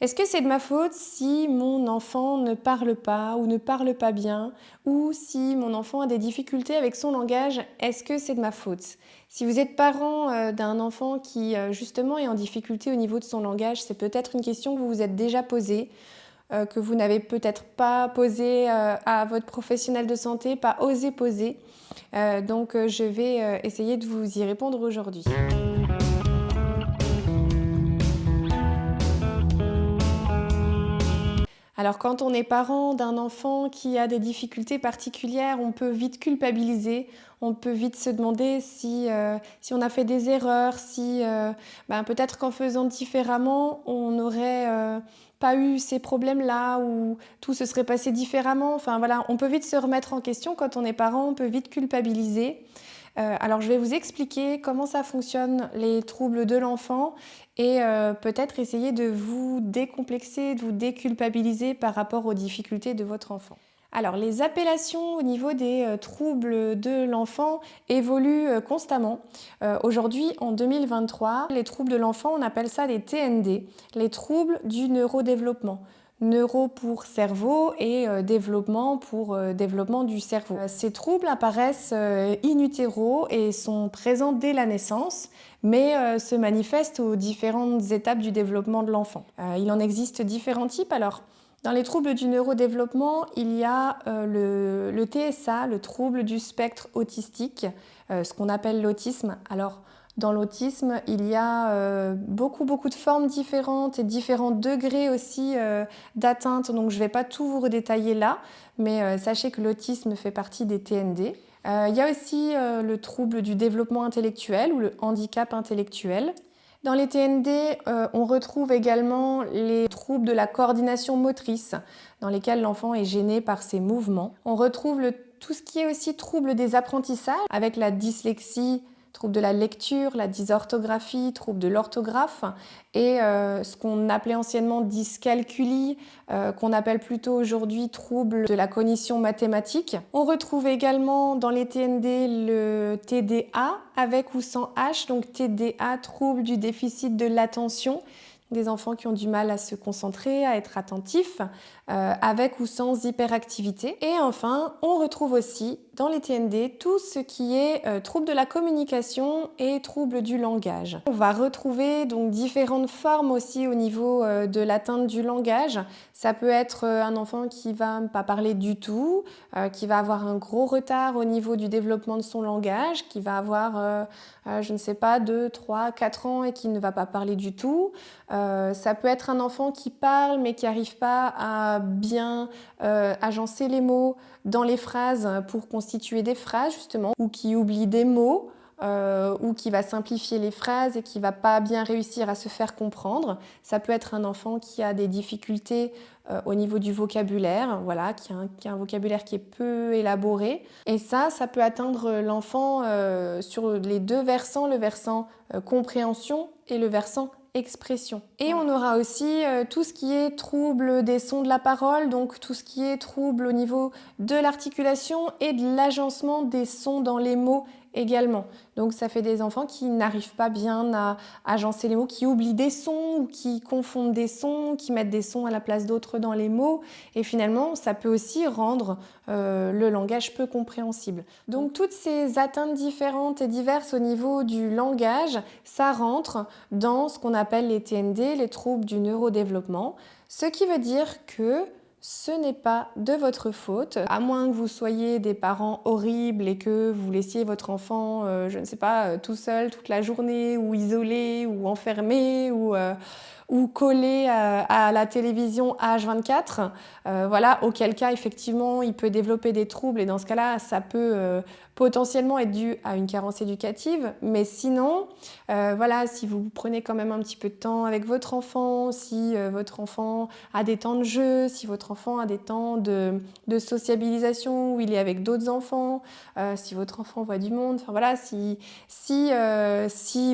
Est-ce que c'est de ma faute si mon enfant ne parle pas ou ne parle pas bien ou si mon enfant a des difficultés avec son langage? Est-ce que c'est de ma faute? Si vous êtes parent d'un enfant qui justement est en difficulté au niveau de son langage, c'est peut-être une question que vous vous êtes déjà posée, que vous n'avez peut-être pas posée à votre professionnel de santé, pas osé poser. Donc je vais essayer de vous y répondre aujourd'hui. Alors quand on est parent d'un enfant qui a des difficultés particulières, on peut vite culpabiliser, on peut vite se demander si on a fait des erreurs, si peut-être qu'en faisant différemment, on n'aurait pas eu ces problèmes-là ou tout se serait passé différemment. Enfin voilà, on peut vite se remettre en question quand on est parent, on peut vite culpabiliser. Alors je vais vous expliquer comment ça fonctionne les troubles de l'enfant et peut-être essayer de vous décomplexer, de vous déculpabiliser par rapport aux difficultés de votre enfant. Alors les appellations au niveau des troubles de l'enfant évoluent constamment. Aujourd'hui, en 2023, les troubles de l'enfant, on appelle ça les TND, les troubles du neurodéveloppement. Neuro pour cerveau et développement pour développement du cerveau. Ces troubles apparaissent in utero et sont présents dès la naissance, mais se manifestent aux différentes étapes du développement de l'enfant. Il en existe différents types. Alors, dans les troubles du neurodéveloppement, il y a le TSA, le trouble du spectre autistique, ce qu'on appelle l'autisme. Alors, dans l'autisme, il y a beaucoup de formes différentes et différents degrés aussi d'atteinte. Donc, je ne vais pas tout vous redétailler là, mais sachez que l'autisme fait partie des TND. Il y a aussi le trouble du développement intellectuel ou le handicap intellectuel. Dans les TND, on retrouve également les troubles de la coordination motrice, dans lesquels l'enfant est gêné par ses mouvements. On retrouve tout ce qui est aussi trouble des apprentissages, avec la dyslexie, trouble de la lecture, la dysorthographie, trouble de l'orthographe et ce qu'on appelait anciennement dyscalculie, qu'on appelle plutôt aujourd'hui trouble de la cognition mathématique. On retrouve également dans les TND le TDA avec ou sans H, donc TDA, trouble du déficit de l'attention, des enfants qui ont du mal à se concentrer, à être attentifs, avec ou sans hyperactivité. Et enfin, on retrouve aussi dans les TND tout ce qui est trouble de la communication et trouble du langage. On va retrouver donc différentes formes aussi au niveau de l'atteinte du langage. Ça peut être un enfant qui va pas parler du tout, qui va avoir un gros retard au niveau du développement de son langage, qui va avoir, je ne sais pas, 2, 3, 4 ans et qui ne va pas parler du tout. Ça peut être un enfant qui parle mais qui n'arrive pas à bien agencer les mots dans les phrases pour constituer des phrases justement, ou qui oublie des mots, ou qui va simplifier les phrases et qui va pas bien réussir à se faire comprendre. Ça peut être un enfant qui a des difficultés au niveau du vocabulaire, voilà, qui a un vocabulaire qui est peu élaboré. Et ça peut atteindre l'enfant sur les deux versants, le versant compréhension et le versant expression. Et on aura aussi tout ce qui est trouble des sons de la parole, donc tout ce qui est trouble au niveau de l'articulation et de l'agencement des sons dans les mots également. Donc ça fait des enfants qui n'arrivent pas bien à agencer les mots, qui oublient des sons ou qui confondent des sons, qui mettent des sons à la place d'autres dans les mots. Et finalement, ça peut aussi rendre le langage peu compréhensible. Donc toutes ces atteintes différentes et diverses au niveau du langage, ça rentre dans ce qu'on appelle les TND, les troubles du neurodéveloppement. Ce qui veut dire que ce n'est pas de votre faute, à moins que vous soyez des parents horribles et que vous laissiez votre enfant, je ne sais pas, tout seul toute la journée, ou isolé, ou enfermé, ou collé à la télévision H24. Voilà, auquel cas, effectivement, il peut développer des troubles et dans ce cas-là, ça peut potentiellement être dû à une carence éducative. Mais sinon, voilà, si vous prenez quand même un petit peu de temps avec votre enfant, si votre enfant a des temps de jeu, si votre enfant a des temps de sociabilisation où il est avec d'autres enfants, si votre enfant voit du monde, enfin voilà, si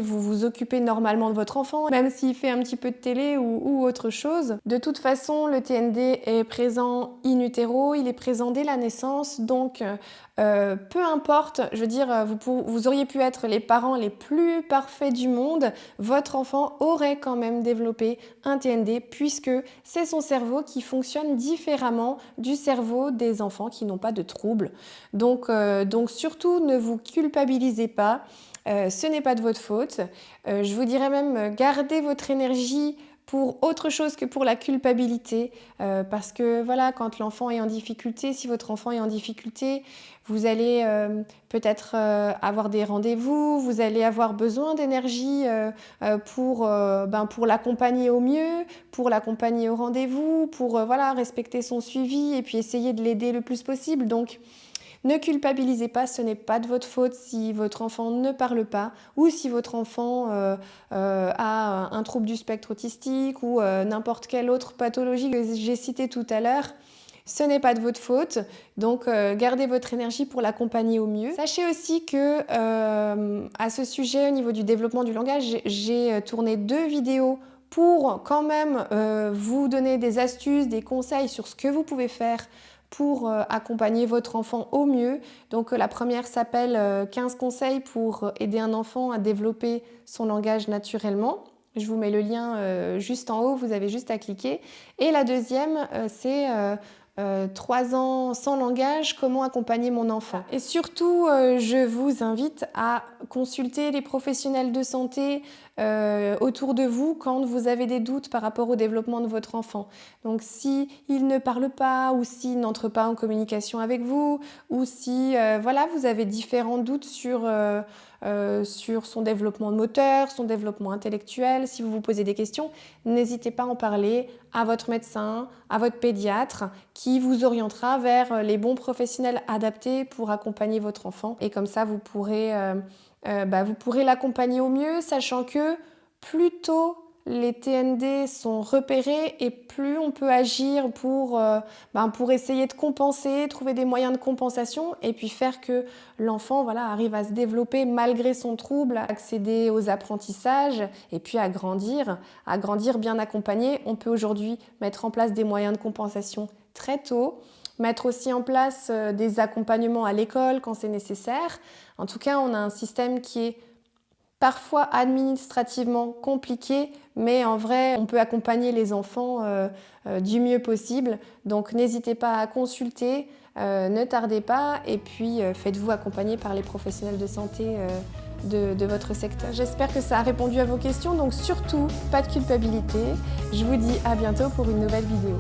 vous vous occupez normalement de votre enfant, même s'il fait un petit peu de télé ou autre chose. De toute façon, le TND est présent in utero, il est présent dès la naissance, donc peu importe, je veux dire, vous auriez pu être les parents les plus parfaits du monde, votre enfant aurait quand même développé un TND puisque c'est son cerveau qui fonctionne différemment du cerveau des enfants qui n'ont pas de troubles. Donc surtout, ne vous culpabilisez pas. Ce n'est pas de votre faute. Je vous dirais même, gardez votre énergie pour autre chose que pour la culpabilité, parce que voilà, quand l'enfant est en difficulté, si votre enfant est en difficulté, vous allez peut-être avoir des rendez-vous, vous allez avoir besoin d'énergie pour l'accompagner au mieux, pour l'accompagner au rendez-vous, pour voilà, respecter son suivi et puis essayer de l'aider le plus possible. Donc, ne culpabilisez pas, ce n'est pas de votre faute si votre enfant ne parle pas ou si votre enfant a un trouble du spectre autistique ou n'importe quelle autre pathologie que j'ai citée tout à l'heure. Ce n'est pas de votre faute, donc gardez votre énergie pour l'accompagner au mieux. Sachez aussi que à ce sujet, au niveau du développement du langage, j'ai tourné 2 vidéos pour quand même vous donner des astuces, des conseils sur ce que vous pouvez faire pour accompagner votre enfant au mieux. Donc la première s'appelle 15 conseils pour aider un enfant à développer son langage naturellement. Je vous mets le lien juste en haut, vous avez juste à cliquer. Et la deuxième, c'est 3 ans sans langage, comment accompagner mon enfant. Et surtout, je vous invite à consulter les professionnels de santé autour de vous quand vous avez des doutes par rapport au développement de votre enfant. Donc si il ne parle pas ou s'il n'entre pas en communication avec vous ou si voilà, vous avez différents doutes sur son développement moteur, son développement intellectuel, si vous vous posez des questions, n'hésitez pas à en parler à votre médecin, à votre pédiatre qui vous orientera vers les bons professionnels adaptés pour accompagner votre enfant. Et comme ça, vous pourrez l'accompagner au mieux, sachant que plus tôt les TND sont repérés et plus on peut agir pour essayer de compenser, trouver des moyens de compensation et puis faire que l'enfant arrive à se développer malgré son trouble, à accéder aux apprentissages et puis à grandir bien accompagné. On peut aujourd'hui mettre en place des moyens de compensation très tôt, mettre aussi en place des accompagnements à l'école quand c'est nécessaire. En tout cas, on a un système qui est parfois administrativement compliqué, mais en vrai, on peut accompagner les enfants du mieux possible. Donc n'hésitez pas à consulter, ne tardez pas et puis faites-vous accompagner par les professionnels de santé de votre secteur. J'espère que ça a répondu à vos questions, donc surtout, pas de culpabilité. Je vous dis à bientôt pour une nouvelle vidéo.